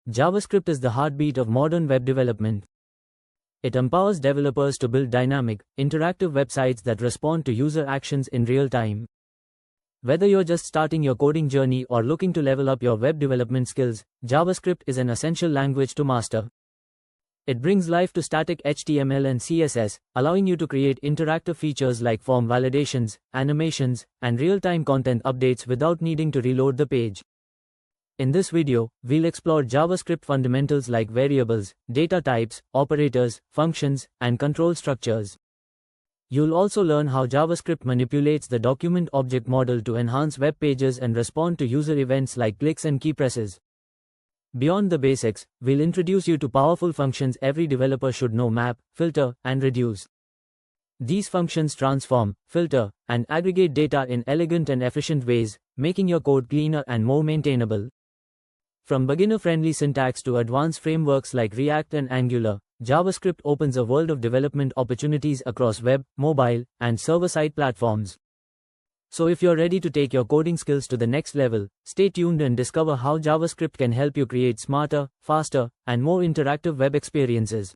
JavaScript is the heartbeat of modern web development. It empowers developers to build dynamic, interactive websites that respond to user actions in real time. Whether you're just starting your coding journey or looking to level up your web development skills, JavaScript is an essential language to master. It brings life to static HTML and CSS, allowing you to create interactive features like form validations, animations, and real-time content updates without needing to reload the page. In this video, we'll explore JavaScript fundamentals like variables, data types, operators, functions, and control structures. You'll also learn how JavaScript manipulates the document object model to enhance web pages and respond to user events like clicks and key presses. Beyond the basics, we'll introduce you to powerful functions every developer should know: map, filter, and reduce. These functions transform, filter, and aggregate data in elegant and efficient ways, making your code cleaner and more maintainable. From beginner-friendly syntax to advanced frameworks like React and Angular, JavaScript opens a world of development opportunities across web, mobile, and server-side platforms. So if you're ready to take your coding skills to the next level, stay tuned and discover how JavaScript can help you create smarter, faster, and more interactive web experiences.